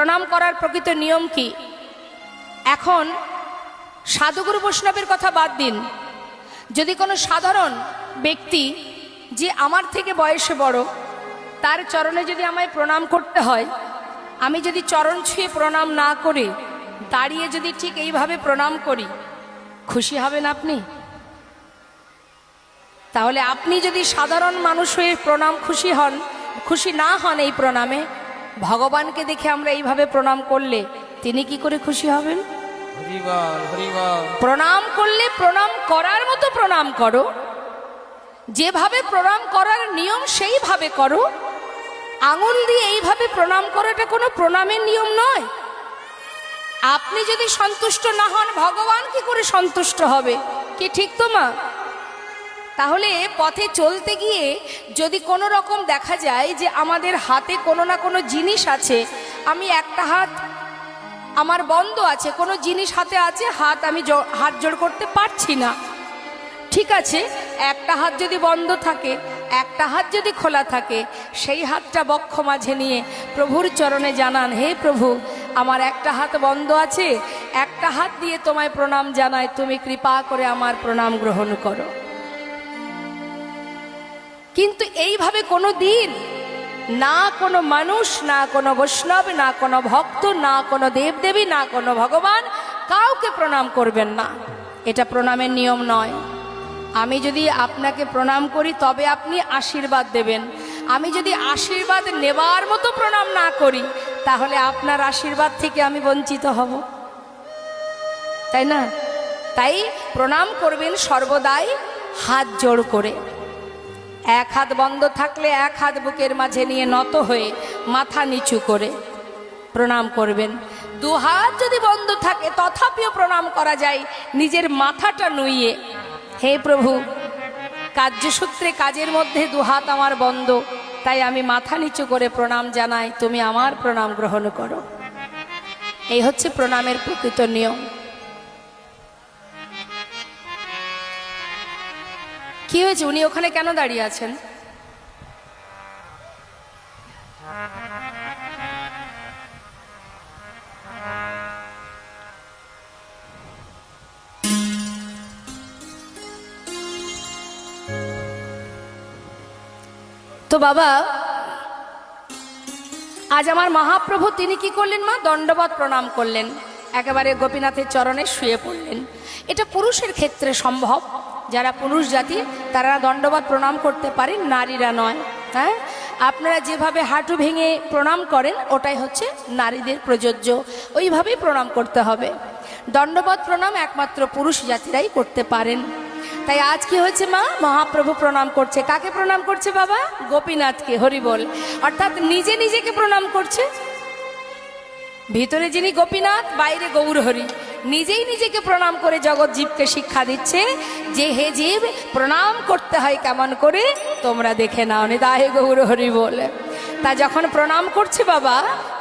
প্রণাম করার প্রকৃত নিয়ম কি। এখন সাধুগুরু বৈষ্ণবের কথা বাদ দিন, যদি কোনো সাধারণ ব্যক্তি যে আমার থেকে বয়সে বড়, তার চরণে যদি আমায় প্রণাম করতে হয়, আমি যদি চরণ ছুঁয়ে প্রণাম না করে দাঁড়িয়ে যদি ঠিক এইভাবে প্রণাম করি, খুশি হবেন আপনি? তাহলে আপনি যদি সাধারণ মানুষ হয়ে প্রণাম খুশি না হন এই প্রণামে, ভগবানকে দেখে আমরা এইভাবে প্রণাম করলে তিনি কি করে খুশি হবেন? প্রণাম করলে প্রণাম করার মতো প্রণাম করো, যেভাবে প্রণাম করার নিয়ম সেইভাবে করো। আঙুল দিয়ে এইভাবে প্রণাম করাটা কোনো প্রণামের নিয়ম নয়। আপনি যদি সন্তুষ্ট না হন, ভগবান কি করে সন্তুষ্ট হবে? কি ঠিক তো মা? তাহলে পথে চলতে গিয়ে যদি কোনো রকম দেখা যায় যে আমাদের হাতে কোনো না কোনো জিনিস আছে, আমি একটা হাত আমার বন্ধ আছে, কোনো জিনিস হাতে আছে, আমি হাত জোড় করতে পারছি না, ঠিক আছে, একটা হাত যদি বন্ধ থাকে, একটা হাত যদি খোলা থাকে, সেই হাতটা বক্ষ মাঝে নিয়ে প্রভুর চরণে জানান, হে প্রভু, আমার একটা হাত বন্ধ আছে, একটা হাত দিয়ে তোমায় প্রণাম জানাই, তুমি কৃপা করে আমার প্রণাম গ্রহণ করো। কিন্তু এইভাবে কোনো দিন না কোনো মানুষ, না কোনো বৈষ্ণব, না কোনো ভক্ত, না কোনো দেবদেবী, না কোনো ভগবান কাউকে প্রণাম করবেন না। এটা প্রণামের নিয়ম নয়। আমি যদি আপনাকে প্রণাম করি তবে আপনি আশীর্বাদ দেবেন। আমি যদি আশীর্বাদ নেবার মতো প্রণাম না করি, তাহলে আপনার আশীর্বাদ থেকে আমি বঞ্চিত হব, তাই না? তাই প্রণাম করবেন সর্বদাই হাত জোড় করে। এক হাত বন্ধ থাকলে এক হাত বুকের মাঝে নিয়ে নত হয়ে মাথা নিচু করে প্রণাম করবেন। দু হাত যদি বন্ধ থাকে তথাপিও প্রণাম করা যায় নিজের মাথাটা নুইয়ে, হে প্রভু, কার্যসূত্রে কাজের মধ্যে দু হাত আমার বন্ধ, তাই আমি মাথা নিচু করে প্রণাম জানাই, তুমি আমার প্রণাম গ্রহণ করো। এই হচ্ছে প্রণামের প্রকৃত নিয়ম। কি হয়েছে, উনি ওখানে কেন দাঁড়িয়ে আছেন? তো বাবা, আজ আমার মহাপ্রভু তিনি কি করলেন মা? দণ্ডবত প্রণাম করলেন, একেবারে গোপীনাথের চরণে শুয়ে পড়লেন। এটা পুরুষের ক্ষেত্রে সম্ভব, যারা পুরুষ জাতি তারা দণ্ডবত প্রণাম করতে পারেন, নারীরা নয়। হ্যাঁ, আপনারা যেভাবে হাঁটু ভেঙে প্রণাম করেন ওটাই হচ্ছে নারীদের প্রযোজ্য, ওইভাবেই প্রণাম করতে হবে। দণ্ডবত প্রণাম একমাত্র পুরুষ জাতিরাই করতে পারেন। তাই আজ কি হয়েছে মা? মহাপ্রভু প্রণাম করছে। কাকে প্রণাম করছে বাবা? গোপীনাথকে। হরি বল। অর্থাৎ নিজে নিজেকে প্রণাম করছে। ভিতরে যিনি গোপীনাথ, বাইরে গৌর হরি, নিজেই নিজেকে প্রণাম করে জগৎ জীবকে শিক্ষা দিচ্ছে যে হে জীব, প্রণাম করতে হয় কেমন করে তোমরা দেখে নাও। নিতাই গৌর হরি বলে। তা যখন প্রণাম করছে বাবা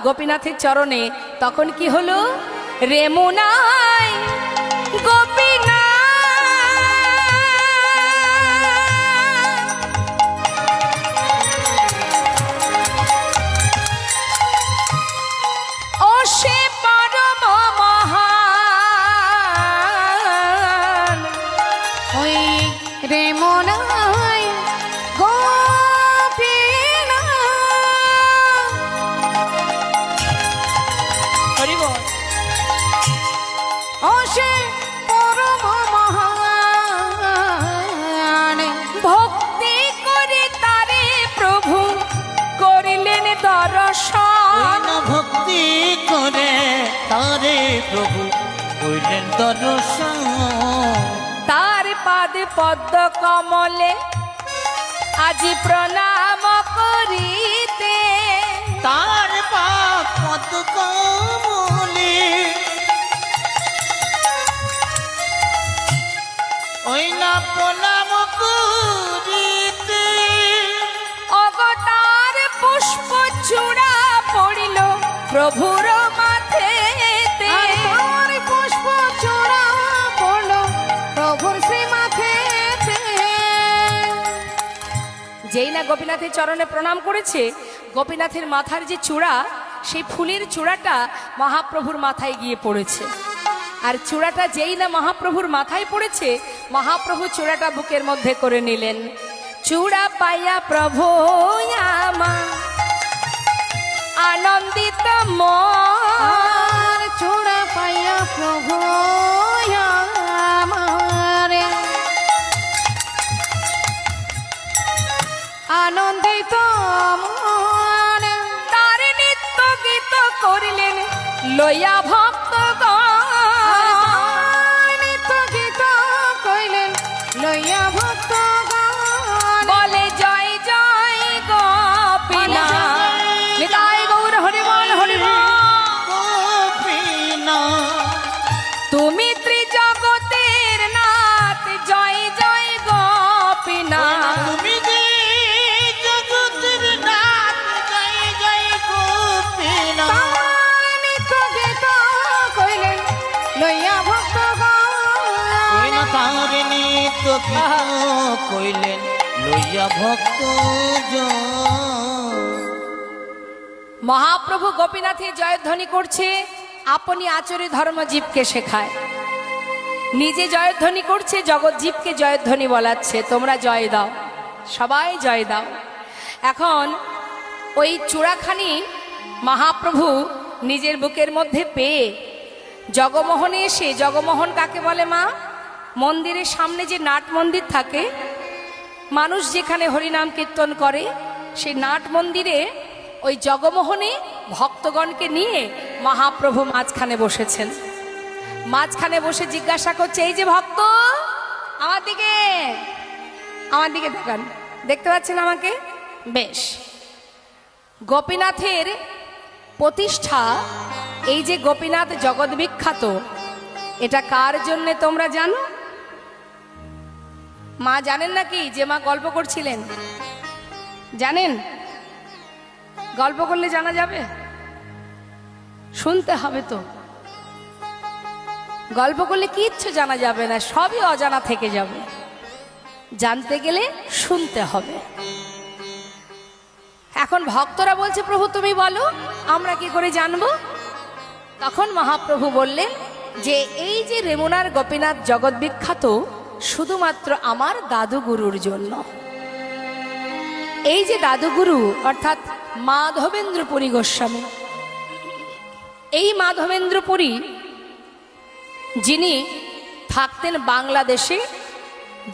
গোপীনাথের চরণে, তখন কি হলো? রেমুনাই গোপীনাথ প্রভু কইলেন দর্শন, তার পাদে পদ্ম কমলে আজি প্রণাম করিতে, তার পাদ পদ্ম কমলে ওই না প্রণাম করিতে, অগতার পুষ্প চূড়া পড়িল প্রভুর মাথে, পুষ্প চূড়া পড়ল প্রভুর শ্রী মাথে। যেই না গোপীনাথের চরণে প্রণাম করেছে, গোপীনাথের মাথার যে চূড়া সেই ফুলের চূড়াটা মহাপ্রভুর মাথায় গিয়ে পড়েছে। আর চূড়াটা যেই না মহাপ্রভুর মাথায় পড়েছে, মহাপ্রভু চূড়াটা বুকের মধ্যে করে নিলেন। চূড়া পাইয়া প্রভু আমার আনন্দিত মন, চূড়া পাইয়া প্রভু আমার আনন্দিত মন, তার নিত্য গীত করিলেন লইয়া ভক্তগণ। নিত্য গীত কইলেন লইয়া ভক্তগণ, বলে জয় জয় গোপীনাথ, নিতাই গৌর হরিবল হরিবল। তুমি ত্রিজগতের নাথ, জয় জয় গোপীনাথ। তুমি যে জগতের নাথ, জয় জয় গোপীনাথ। নিত্য গীত কইলেন লইয়া ভক্তগণ, তার নিত্য গীত কইলেন লইয়া ভক্ত। মহাপ্রভু গোপীনাথের জয়ধ্বনি করছে, আপনি আচরে ধর্ম জীবকে শেখায়। নিজে জয়ধ্বনি করছে, জগৎ জীবকে জয়ধ্বনি বলাচ্ছে, তোমরা জয় দাও, সবাই জয় দাও। এখন ওই চূড়াখানি মহাপ্রভু নিজের বুকের মধ্যে পেয়ে জগমোহনে এসে, জগমোহন কাকে বলে মা? মন্দিরের সামনে যে নাট মন্দির থাকে, মানুষ যেখানে হরিনাম কীর্তন করে, সেই নাট মন্দিরে ওই জগমোহনে ভক্তগণকে নিয়ে মহাপ্রভু মাঝখানে বসেছেন। মাঝখানে বসে জিজ্ঞাসা করছে, এই যে ভক্ত, আমার দিকে দেখান, দেখতে পাচ্ছেন আমাকে? বেশ। গোপীনাথের প্রতিষ্ঠা, এই যে গোপীনাথ জগৎ বিখ্যাত, এটা কার জন্যে তোমরা জানো? মা জানেন নাকি যে মা গল্প করছিলেন? জানেন? গল্প করলে জানা যাবে? শুনতে হবে তো। গল্প করলে কিচ্ছু জানা যাবে না, সবই অজানা থেকে যাবে। জানতে গেলে শুনতে হবে। এখন ভক্তরা বলছে, প্রভু তুমি বলো, আমরা কি করে জানবো? তখন মহাপ্রভু বললেন যে এই যে রেমুনার গোপীনাথ জগৎ বিখ্যাত, শুধুমাত্র আমার দাদুগুরুর জন্য। এই যে দাদুগুরু অর্থাৎ মাধবেন্দ্রপুরী গোস্বামী, এই মাধবেন্দ্রপুরী যিনি থাকতেন বাংলাদেশে,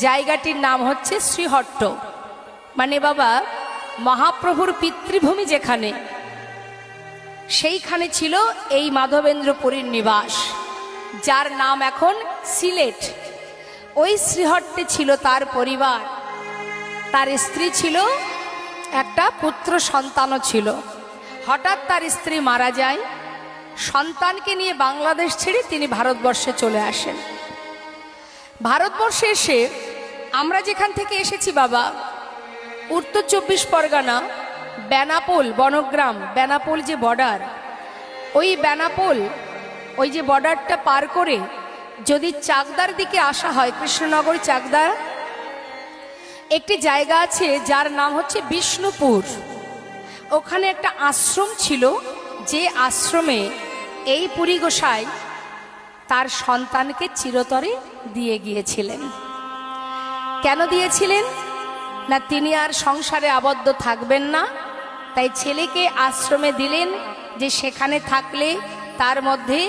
জায়গাটির নাম হচ্ছে শ্রীহট্ট। মানে বাবা, মহাপ্রভুর পিতৃভূমি যেখানে, সেইখানে ছিল এই মাধবেন্দ্রপুরীর নিবাস, যার নাম এখন সিলেট। ওই শ্রীহট্টে ছিল তার পরিবার, তার স্ত্রী ছিল, একটা পুত্র সন্তানও ছিল। হঠাৎ তার স্ত্রী মারা যায়, সন্তানকে নিয়ে বাংলাদেশ ছেড়ে তিনি ভারতবর্ষে চলে আসেন। ভারতবর্ষে এসে, আমরা যেখান থেকে এসেছি বাবা, উত্তর 24 পরগনা, বেনাপোল বনগ্রাম, বেনাপোল যে বর্ডার, ওই বেনাপোল, ওই যে বর্ডারটা পার করে যদি চাকদার দিকে আসা হয়, কৃষ্ণনগর চাকদা, একটি জায়গা আছে যার নাম হচ্ছে বিষ্ণুপুর। ওখানে একটা আশ্রম ছিল, যে আশ্রমে এই পুরী গোসাই তার সন্তানকে চিরতরে দিয়ে গিয়েছিলেন। কেন দিয়েছিলেন না? তিনি আর সংসারে আবদ্ধ থাকবেন না, তাই ছেলেকে আশ্রমে দিলেন, যে সেখানে থাকলে তার মধ্যে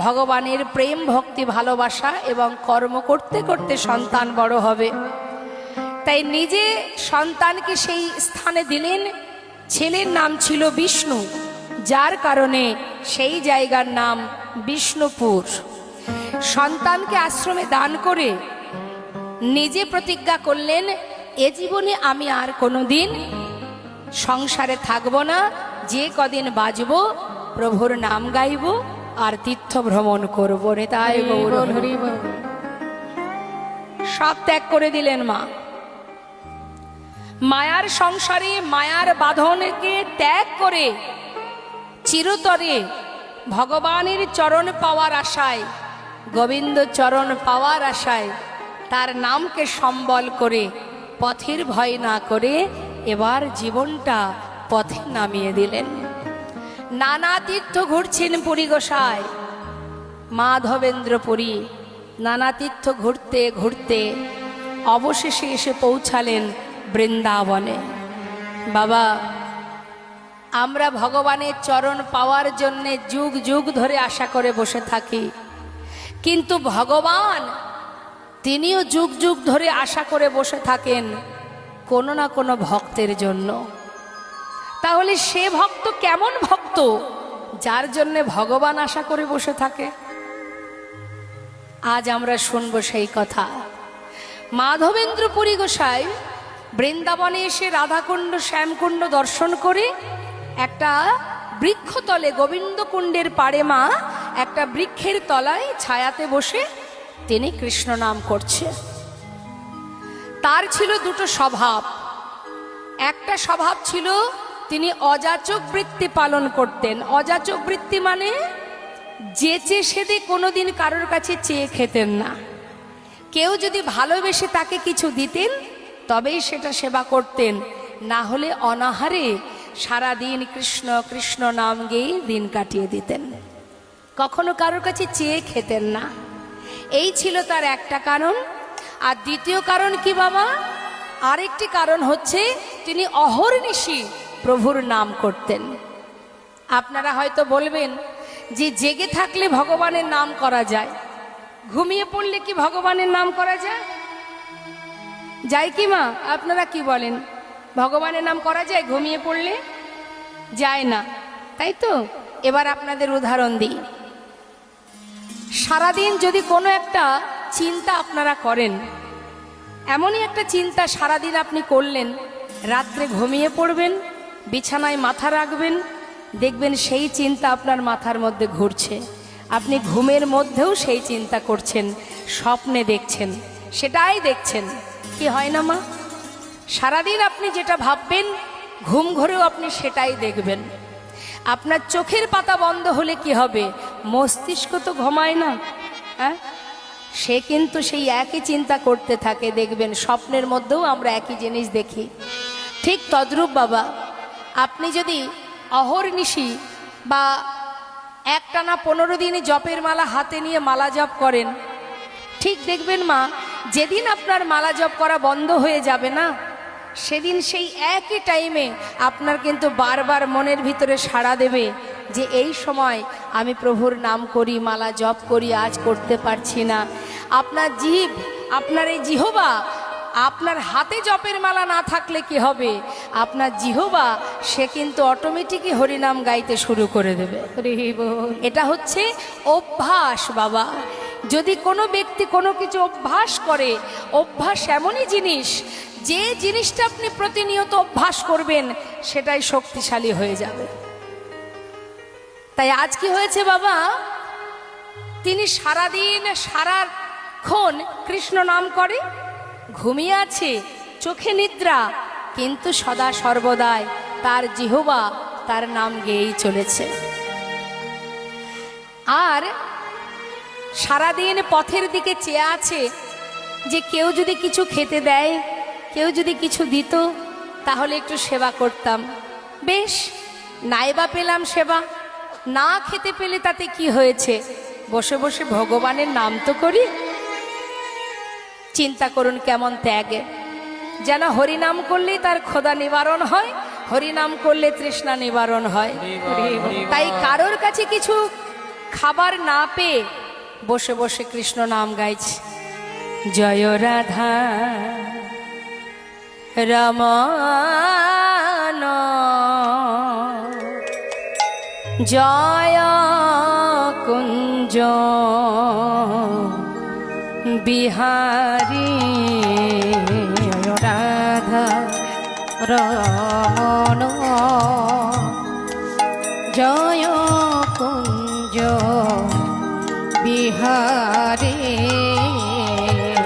ভগবানের প্রেম ভক্তি ভালোবাসা এবং কর্ম করতে করতে সন্তান বড় হবে। তাই নিজে সন্তানকে সেই স্থানে দিলেন। ছেলের নাম ছিল বিষ্ণু, যার কারণে সেই জায়গার নাম বিষ্ণুপুর। সন্তানকে আশ্রমে দান করে নিজে প্রতিজ্ঞা করলেন, এ জীবনে আমি আর কোনোদিন সংসারে থাকব না, যে কদিন বাঁচব প্রভুর নাম গাইব আর তীর্থ ভ্রমণ করব। তাই সব ত্যাগ করে দিলেন মা। মায়ার সংসারে মায়ার বাঁধনকে ত্যাগ করে চিরতরে ভগবানের চরণ পাওয়ার আশায়, গোবিন্দ চরণ পাওয়ার আশায় তার নামকে সম্বল করে, পথের ভয় না করে এবার জীবনটা পথে নামিয়ে দিলেন। নানা তীর্থ ঘুরছেন পুরী গোসাই, মাধবেন্দ্র পুরী। নানা তীর্থ ঘুরতে ঘুরতে অবশেষে এসে পৌঁছালেন বৃন্দাবনে। বাবা, আমরা ভগবানের চরণ পাওয়ার জন্যে যুগ যুগ ধরে আশা করে বসে থাকি, কিন্তু ভগবান তিনিও যুগ যুগ ধরে আশা করে বসে থাকেন কোনো না কোনো ভক্তের জন্য। তাহলে সে ভক্ত কেমন ভক্ত যার জন্যে ভগবান আশা করে বসে থাকে? আজ আমরা শুনবো সেই কথা। মাধবেন্দ্র পুরী গোসাই বৃন্দাবনে এসে রাধাকুণ্ড শ্যামকুণ্ড দর্শন করে একটা বৃক্ষতলে, গোবিন্দকুণ্ডের পাড়ে মা একটা বৃক্ষের তলায় ছায়াতে বসে তিনি কৃষ্ণ নাম করছে। তার ছিল দুটো স্বভাব। একটা স্বভাব ছিল তিনি অযাচক বৃত্তি পালন করতেন। অযাচক বৃত্তি মানে যেচে সেদে কোনোদিন কারোর কাছে চেয়ে খেতেন না। কেউ যদি ভালোবেসে তাকে কিছু দিতেন তবেই সেটা সেবা করতেন, না হলে অনাহারে সারাদিন কৃষ্ণ কৃষ্ণ নাম গেয়ে দিন কাটিয়ে দিতেন। কখনো কারোর কাছে চেয়ে খেতেন না। এই ছিল তার একটা কারণ। আর দ্বিতীয় কারণ কি বাবা? আরেকটি কারণ হচ্ছে তিনি অহর্নিশি প্রভুর নাম করতেন। আপনারা হয়তো বলবেন যে জেগে থাকলে ভগবানের নাম করা যায়, ঘুমিয়ে পড়লে কি ভগবানের নাম করা যায়? যায় কি মা? আপনারা কি বলেন? ভগবানের নাম করা যায় ঘুমিয়ে পড়লে? যায় না, তাই তো? এবার আপনাদের উদাহরণ দিই। সারাদিন যদি কোনো একটা চিন্তা আপনারা করেন, এমনই একটা চিন্তা সারাদিন আপনি করলেন, রাত্রে ঘুমিয়ে পড়বেন, বিছানায় মাথা রাখবেন, দেখবেন সেই চিন্তা আপনার মাথার মধ্যে ঘুরছে। আপনি ঘুমের মধ্যেও সেই চিন্তা করছেন, স্বপ্নে দেখছেন, সেটাই দেখছেন। কি হয় না মা? সারাদিন আপনি যেটা ভাববেন ঘুম ঘরেও আপনি সেটাই দেখবেন। আপনার চোখের পাতা বন্ধ হলে কি হবে? মস্তিষ্ক তো ঘুমায় না, হ্যাঁ? সে কিন্তু সেই একই চিন্তা করতে থাকে। দেখবেন স্বপ্নের মধ্যেও আমরা একই জিনিস দেখি। ঠিক তদ্রূপ বাবা, আপনি যদি অহর্নিশি বা একটানা 15 দিন জপের মালা হাতে নিয়ে মালা জপ করেন, ঠিক দেখবেন মা, যেদিন আপনার মালা জপ করা বন্ধ হয়ে যাবে না, সেদিন সেই একই টাইমে আপনার কিন্তু বারবার মনের ভিতরে সাড়া দেবে যে এই সময় আমি প্রভুর নাম করি, মালা জপ করি, আজ করতে পারছি না। আপনার জিভ, আপনার এই জিহবা, আপনার হাতে জপের মালা না থাকলে কি হবে? আপনার জিহবা সে কিন্তু অটোমেটিকই হরিনাম গাইতে শুরু করে দেবে। এটা হচ্ছে অভ্যাস বাবা। যদি কোনো ব্যক্তি কোনো কিছু অভ্যাস করে, অভ্যাস এমনই জিনিস, যে জিনিসটা আপনি প্রতিনিয়ত অভ্যাস করবেন সেটাই শক্তিশালী হয়ে যাবে। তাই আজ কি হয়েছে বাবা? তিনি সারাদিন সারাক্ষণ কৃষ্ণ নাম করে, ঘুমিয়ে আছে, চোখে নিদ্রা, কিন্তু সদা সর্বদাই তার জিহ্বা তার নাম গেয়েই চলেছে। আর সারাদিন পথের দিকে চেয়ে আছে যে কেউ যদি কিছু খেতে দেয়, কেউ যদি কিছু দিত, তাহলে একটু সেবা করতাম। বেশ, নাইবা পেলাম সেবা, না খেতে পেলে তাতে কি হয়েছে? বসে বসে ভগবানের নাম তো করি। চিন্তা করুন কেমন ত্যাগে! যেন হরিনাম করলেই তার ক্ষুধা নিবারণ হয়, হরিনাম করলে তৃষ্ণা নিবারণ হয়। তাই কারোর কাছে কিছু খাবার না পেয়ে বসে বসে কৃষ্ণ নাম গাইছে। জয় রাধা রমণ জয় কুঞ্জ বিহারী, রাধা রমণ জয় কুঞ্জ বিহারী,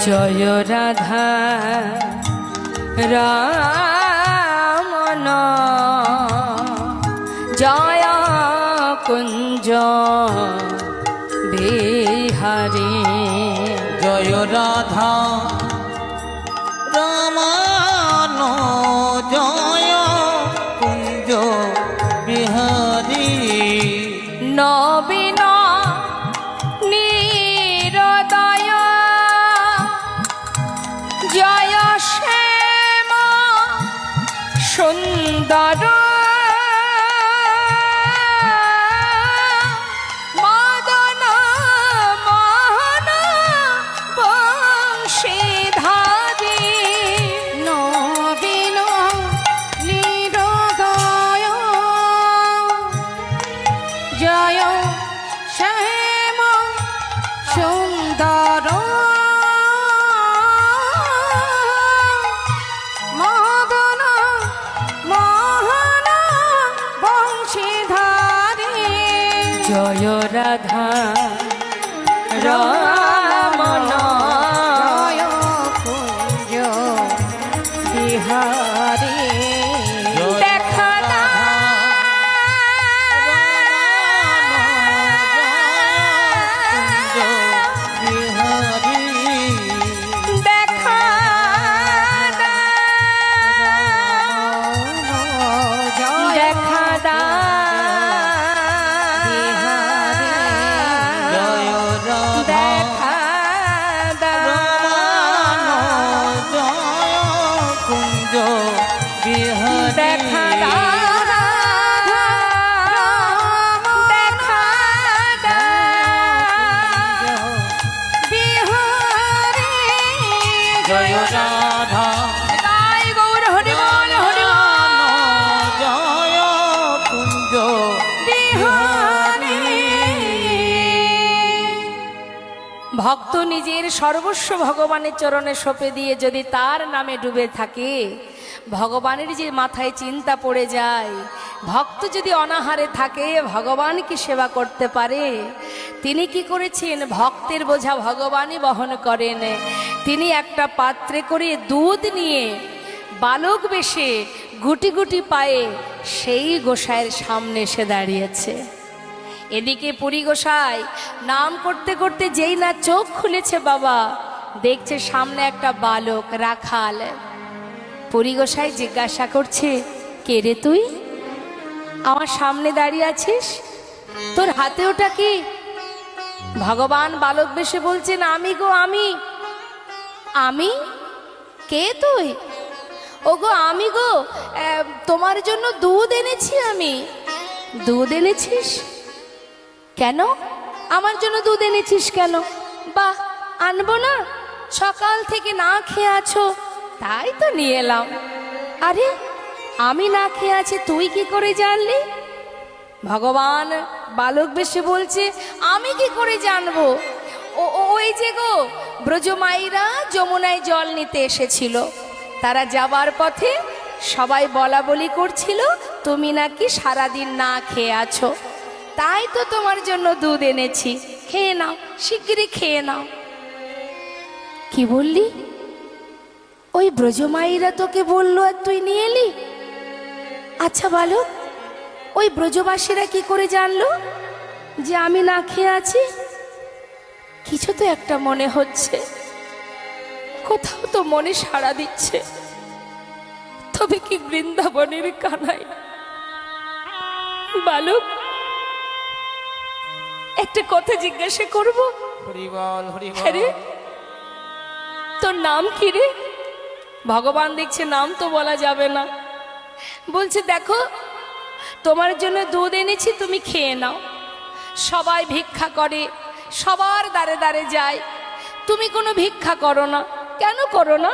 জয় রাধা রমণ জয় কুঞ্জ বিহারী, জয় রাধা রমণ জয় কুঞ্জ বিহারী। নবীন নিরদয় জয় শ্যাম সুন্দর মদন মোহন বংশীধারী নবীন নিরোদয় জয় শ্যাম সুন্দর মদন মোহন বংশীধারী জয় রাধা রমন জয় কুঞ্জ বিহারী দেখা দেখা দেখা দা দেখা দা দেখা দা দেখা দা বিহারী জয় রাধা তাই গৌর হরিবল হরিবল জয় কুঞ্জ ভক্ত নিজের সর্বস্ব ভগবানের চরণে সঁপে দিয়ে যদি তার নামে ডুবে থাকে, ভগবানের যে মাথায় চিন্তা পড়ে যায়, ভক্ত যদি অনাহারে থাকে ভগবান কি সেবা করতে পারে? তিনি কি করেছেন? ভক্তের বোঝা ভগবানই বহন করেন। তিনি একটা পাত্রে করে দুধ নিয়ে বালক বেশে গুটি গুটি পায়ে সেই গোসাইয়ের সামনে এসে দাঁড়িয়েছে। এদিকে পুরী গোসাই নাম করতে করতে যেই না চোখ খুলেছে বাবা, দেখছে সামনে একটা বালক রাখাল। পুরী গোসাই জিজ্ঞাসা করছে, কে রে তুই? আমার সামনে দাঁড়িয়ে আছিস, তোর হাতে ওটা কি? ভগবান বালক বেশে বলছেন, আমি গো আমি। আমি? কে তুই? ও গো আমি গো, তোমার জন্য দুধ এনেছি আমি। দুধ এনেছিস? কেন আমার জন্য দুধ এনেছিস কেন? বাহ, আনবো না? সকাল থেকে না খেয়ে আছো, তাই তো নিয়ে এলাম। আরে আমি না খেয়ে আছি তুই কি করে জানলি? ভগবান বালক বেশে বলছে, আমি কি করে জানবো? ওই যে গো ব্রজমাইরা যমুনায় জল নিতে এসেছিল, তারা যাবার পথে সবাই বলা বলি করছিল তুমি নাকি সারাদিন না খেয়ে আছো, তাই তো তোমার জন্য দুধ এনেছি, খেয়ে নাও, শিগগিরই খেয়ে নাও। কি বললি? ওই ব্রজমাইরা তোকে বললো আর তুই নিয়ে এলি? আচ্ছা বালক, ওই ব্রজবাসীরা কি করে জানলো যে আমি না খেয়ে আছি? কিছু তো একটা মনে হচ্ছে, কোথাও তো মনে সাড়া দিচ্ছে। তবে কি বৃন্দাবনের কানাই? বালক, একটা কথা জিজ্ঞাসা করব? হরিবল হ্যাঁ রে, তোর নাম কি রে? ভগবান দেখছে নাম তো বলা যাবে না, বলছে দেখো তোমার জন্য দুধ এনেছি, তুমি খেয়ে নাও। সবাই ভিক্ষা করে, সবার দ্বারে দ্বারে যায়, তুমি কোনো ভিক্ষা করো না, কেন করো না?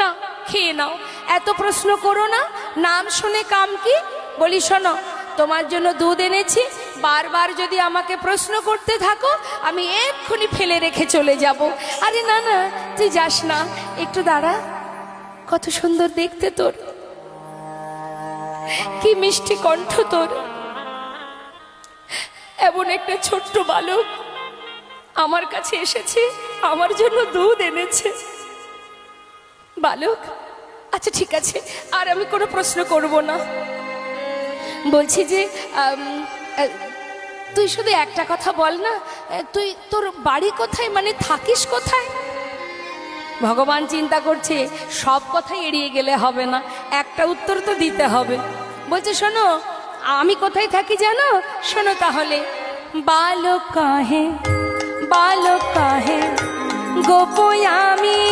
না, খেয়ে নাও, এত প্রশ্ন করো না, নাম শুনে কাম কি? বলি শোনো, তোমার জন্য দুধ এনেছি, বারবার যদি আমাকে প্রশ্ন করতে থাকো আমি এক্ষুনি ফেলে রেখে চলে যাব। আরে না না, তুই যাস না, একটু দাঁড়া, কত সুন্দর দেখতে তোর, কি মিষ্টি কণ্ঠ তোর। এমন একটা ছোট্ট বালক আমার কাছে এসেছে, আমার জন্য দুধ এনেছে। বালক, আচ্ছা ঠিক আছে, আর আমি কোনো প্রশ্ন করব না। বলছি যে তুই শুধু একটা কথা বল না, তুই তোর বাড়ি কোথায়, মানে থাকিস কোথায়? ভগবান চিন্তা করছে সব কথা এড়িয়ে গেলে হবে না, একটা উত্তর তো দিতে হবে। বলছে শোনো, আমি কোথায় থাকি জানো? শোনো তাহলে, বালক কাহে গোপয়ামি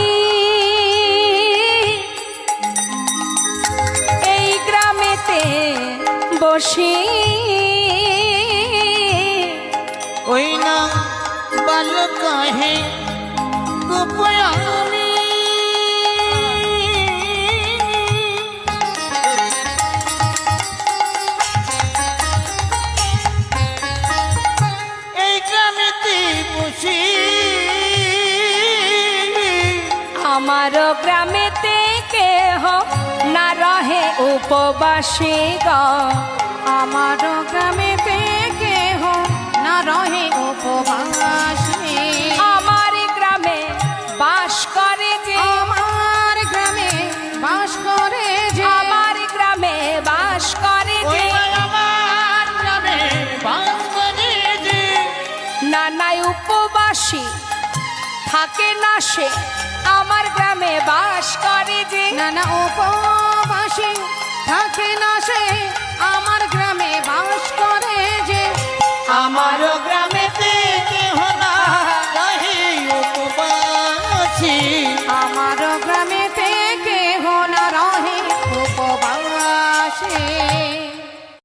এই গ্রামেতে বসি ওই না বালক কাহে গোপয়ামি এই গ্রামেতে বসি আমার গ্রামেতে কেহ না রহে উপবাসী গো আমার গ্রামেতে কেহ না রহে উপবাসী আমার গ্রামে বাস করে যে আমার গ্রামে বাস করে যে আমার গ্রামে বাস করে ওই যে না আমার গ্রামে বাস করে যে নানাই উপবাসী থাকে না সে আমার গ্রামে বাস করে যে নানা উপবাসী থাকে না সে আমার গ্রামে বাস করে যে আমার গ্রামে